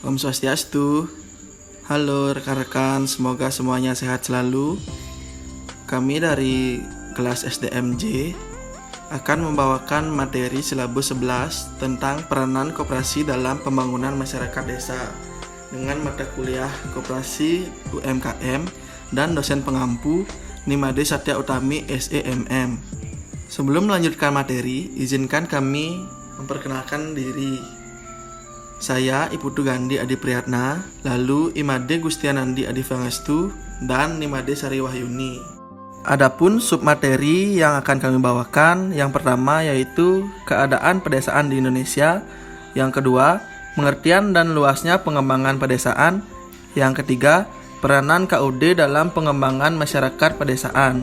Om Swastiastu. Halo rekan-rekan, semoga semuanya sehat selalu. Kami dari kelas SDMJ akan membawakan materi silabus 11 tentang peranan koperasi dalam pembangunan masyarakat desa dengan mata kuliah koperasi UMKM dan dosen pengampu Nimade Satya Utami SEMM. Sebelum melanjutkan materi, izinkan kami memperkenalkan diri. Saya Iputu Gandhi Adi Priyatna, lalu Imade Gustianandi Adi Pangestu, dan Nimade Sari Wahyuni. Adapun submateri yang akan kami bawakan, yang pertama yaitu keadaan pedesaan di Indonesia, yang kedua pengertian dan luasnya pengembangan pedesaan, yang ketiga peranan KUD dalam pengembangan masyarakat pedesaan.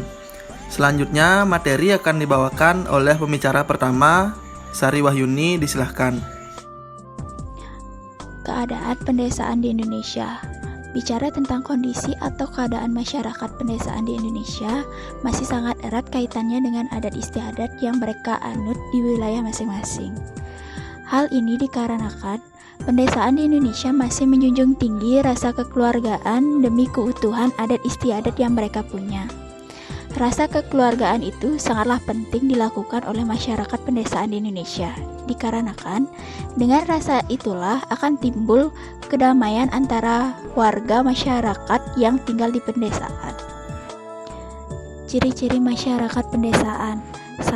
Selanjutnya materi akan dibawakan oleh pembicara pertama, Sari Wahyuni, disilahkan. Keadaan pedesaan di Indonesia. Bicara tentang kondisi atau keadaan masyarakat pedesaan di Indonesia masih sangat erat kaitannya dengan adat istiadat yang mereka anut di wilayah masing-masing. Hal ini dikarenakan pedesaan di Indonesia masih menjunjung tinggi rasa kekeluargaan demi keutuhan adat istiadat yang mereka punya. Rasa kekeluargaan itu sangatlah penting dilakukan oleh masyarakat pedesaan di Indonesia, dikarenakan dengan rasa itulah akan timbul kedamaian antara warga masyarakat yang tinggal di pedesaan. Ciri-ciri masyarakat pedesaan. 1.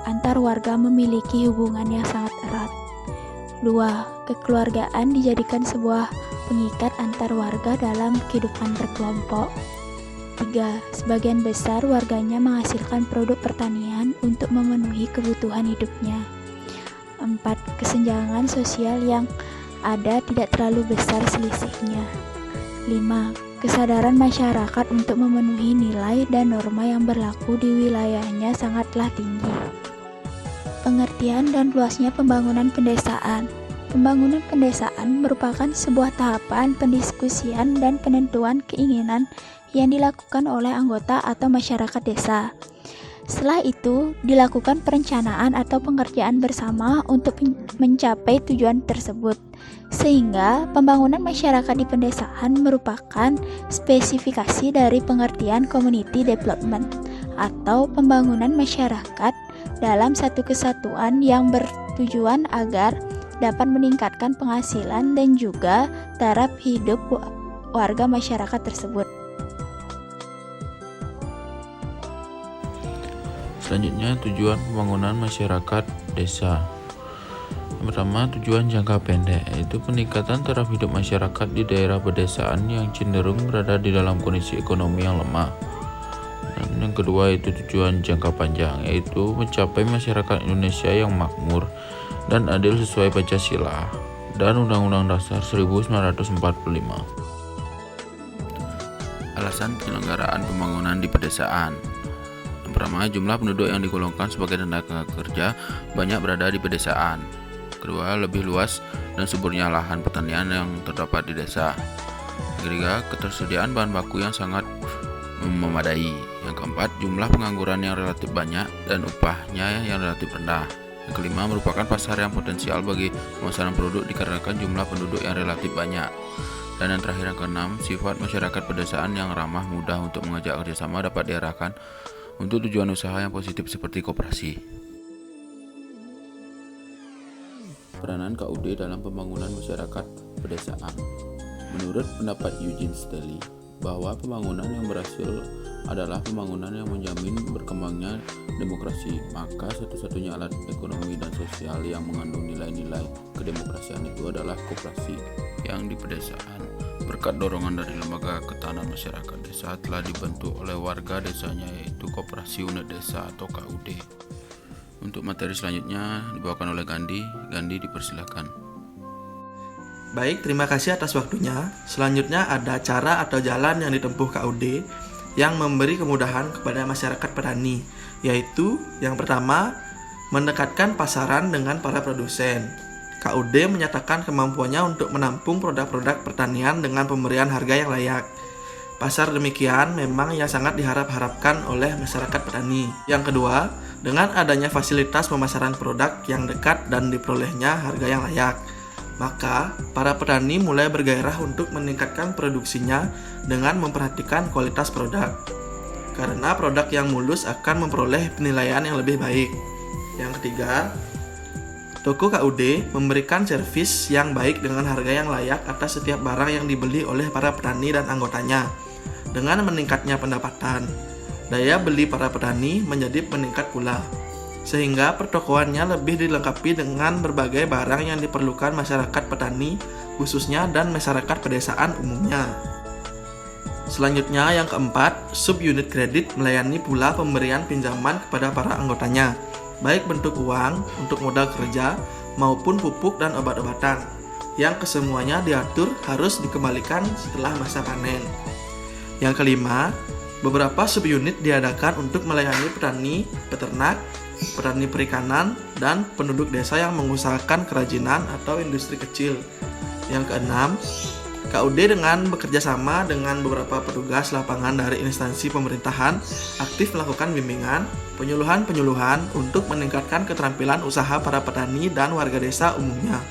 Antar warga memiliki hubungan yang sangat erat. 2. Kekeluargaan dijadikan sebuah pengikat antar warga dalam kehidupan berkelompok. 3. Sebagian besar warganya menghasilkan produk pertanian untuk memenuhi kebutuhan hidupnya. 4. Kesenjangan sosial yang ada tidak terlalu besar selisihnya. 5. Kesadaran masyarakat untuk memenuhi nilai dan norma yang berlaku di wilayahnya sangatlah tinggi. Pengertian dan luasnya pembangunan pedesaan. Pembangunan pedesaan merupakan sebuah tahapan pendiskusian dan penentuan keinginan yang dilakukan oleh anggota atau masyarakat desa. Setelah itu, dilakukan perencanaan atau pengerjaan bersama untuk mencapai tujuan tersebut. Sehingga, pembangunan masyarakat di pedesaan merupakan spesifikasi dari pengertian community development atau pembangunan masyarakat dalam satu kesatuan yang bertujuan agar dapat meningkatkan penghasilan dan juga taraf hidup warga masyarakat tersebut. Selanjutnya, tujuan pembangunan masyarakat desa. Yang pertama, tujuan jangka pendek, yaitu peningkatan taraf hidup masyarakat di daerah pedesaan yang cenderung berada di dalam kondisi ekonomi yang lemah. Dan yang kedua, itu tujuan jangka panjang, yaitu mencapai masyarakat Indonesia yang makmur dan adil sesuai Pancasila dan Undang-Undang Dasar 1945. Alasan penyelenggaraan pembangunan di pedesaan. Pertama, jumlah penduduk yang digolongkan sebagai tenaga kerja banyak berada di pedesaan. Kedua, lebih luas dan suburnya lahan pertanian yang terdapat di desa. Ketiga, ketersediaan bahan baku yang sangat memadai. Yang keempat, jumlah pengangguran yang relatif banyak dan upahnya yang relatif rendah. Yang kelima, merupakan pasar yang potensial bagi pemasaran produk dikarenakan jumlah penduduk yang relatif banyak. Dan yang terakhir, yang keenam, sifat masyarakat pedesaan yang ramah, mudah untuk mengajak kerjasama dapat diarahkan untuk tujuan usaha yang positif seperti koperasi. Peranan KUD dalam pembangunan masyarakat pedesaan. Menurut pendapat Eugene Stelly, bahwa pembangunan yang berhasil adalah pembangunan yang menjamin berkembangnya demokrasi, maka satu-satunya alat ekonomi dan sosial yang mengandung nilai-nilai kedemokrasian itu adalah koperasi yang di pedesaan. Berkat dorongan dari Lembaga Ketahanan Masyarakat Desa telah dibentuk oleh warga desanya, yaitu Koperasi Unit Desa atau KUD. Untuk materi selanjutnya dibawakan oleh Gandhi. Gandhi, dipersilakan. Baik, terima kasih atas waktunya. Selanjutnya ada cara atau jalan yang ditempuh KUD yang memberi kemudahan kepada masyarakat petani, yaitu yang pertama, mendekatkan pasaran dengan para produsen. KUD menyatakan kemampuannya untuk menampung produk-produk pertanian dengan pemberian harga yang layak. Pasar demikian memang yang sangat diharap-harapkan oleh masyarakat petani. Yang kedua, dengan adanya fasilitas pemasaran produk yang dekat dan diperolehnya harga yang layak. Maka, para petani mulai bergairah untuk meningkatkan produksinya dengan memperhatikan kualitas produk. Karena produk yang mulus akan memperoleh penilaian yang lebih baik. Yang ketiga, toko KUD memberikan servis yang baik dengan harga yang layak atas setiap barang yang dibeli oleh para petani dan anggotanya. Dengan meningkatnya pendapatan, daya beli para petani menjadi meningkat pula, sehingga pertokoannya lebih dilengkapi dengan berbagai barang yang diperlukan masyarakat petani khususnya dan masyarakat pedesaan umumnya. Selanjutnya yang keempat, subunit kredit melayani pula pemberian pinjaman kepada para anggotanya, baik bentuk uang untuk modal kerja maupun pupuk dan obat-obatan, yang kesemuanya diatur harus dikembalikan setelah masa panen. Yang kelima, beberapa subunit diadakan untuk melayani petani, peternak, petani perikanan, dan penduduk desa yang mengusahakan kerajinan atau industri kecil. Yang keenam, KUD dengan bekerja sama dengan beberapa petugas lapangan dari instansi pemerintahan aktif melakukan bimbingan, penyuluhan untuk meningkatkan keterampilan usaha para petani dan warga desa umumnya.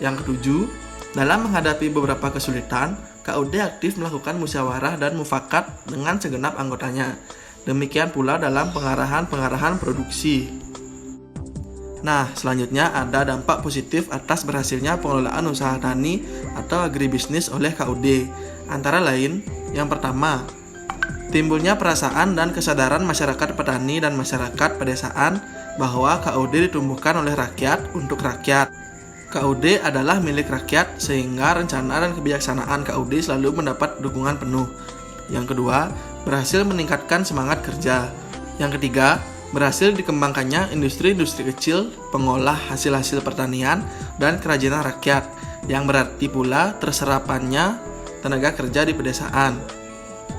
Yang ketujuh, dalam menghadapi beberapa kesulitan, KUD aktif melakukan musyawarah dan mufakat dengan segenap anggotanya. Demikian pula dalam pengarahan produksi. Nah, selanjutnya ada dampak positif atas berhasilnya pengelolaan usaha tani atau agribisnis oleh KUD. Antara lain, yang pertama, timbulnya perasaan dan kesadaran masyarakat petani dan masyarakat pedesaan bahwa KUD ditumbuhkan oleh rakyat untuk rakyat. KUD adalah milik rakyat sehingga rencana dan kebijaksanaan KUD selalu mendapat dukungan penuh. Yang kedua, berhasil meningkatkan semangat kerja. Yang ketiga, berhasil dikembangkannya industri-industri kecil, pengolah hasil-hasil pertanian, dan kerajinan rakyat, yang berarti pula terserapannya tenaga kerja di pedesaan.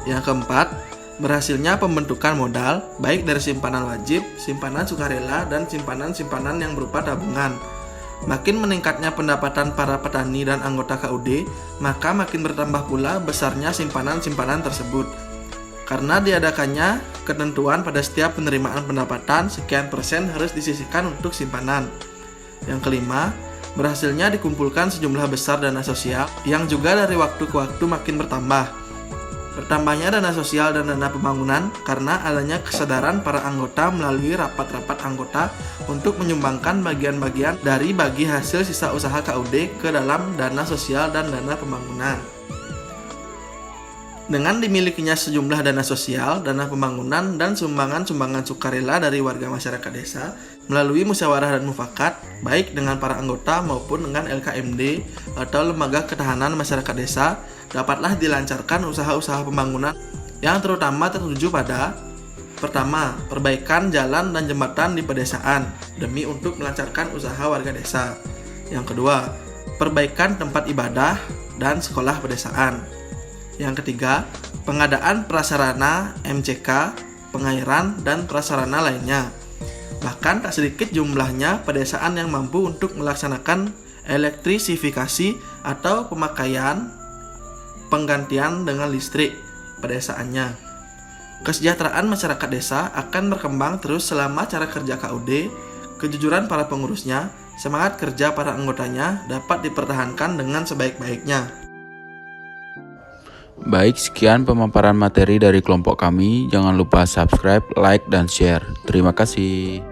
Yang keempat, berhasilnya pembentukan modal, baik dari simpanan wajib, simpanan sukarela, dan simpanan-simpanan yang berupa tabungan. Makin meningkatnya pendapatan para petani dan anggota KUD, maka makin bertambah pula besarnya simpanan-simpanan tersebut. Karena diadakannya ketentuan pada setiap penerimaan pendapatan sekian persen harus disisihkan untuk simpanan. Yang kelima, berhasilnya dikumpulkan sejumlah besar dana sosial yang juga dari waktu ke waktu makin bertambah. Bertambahnya dana sosial dan dana pembangunan karena adanya kesadaran para anggota melalui rapat-rapat anggota untuk menyumbangkan bagian-bagian dari bagi hasil sisa usaha KUD ke dalam dana sosial dan dana pembangunan. Dengan dimilikinya sejumlah dana sosial, dana pembangunan, dan sumbangan-sumbangan sukarela dari warga masyarakat desa melalui musyawarah dan mufakat, baik dengan para anggota maupun dengan LKMD atau Lembaga Ketahanan Masyarakat Desa, dapatlah dilancarkan usaha-usaha pembangunan yang terutama tertuju pada: pertama, perbaikan jalan dan jembatan di pedesaan demi untuk melancarkan usaha warga desa. Yang kedua, perbaikan tempat ibadah dan sekolah pedesaan. Yang ketiga, pengadaan prasarana MCK, pengairan, dan prasarana lainnya. Bahkan tak sedikit jumlahnya pedesaan yang mampu untuk melaksanakan elektrisifikasi atau pemakaian penggantian dengan listrik pedesaannya. Kesejahteraan masyarakat desa akan berkembang terus selama cara kerja KUD, kejujuran para pengurusnya, semangat kerja para anggotanya dapat dipertahankan dengan sebaik-baiknya. Baik, sekian pemaparan materi dari kelompok kami. Jangan lupa subscribe, like, dan share. Terima kasih.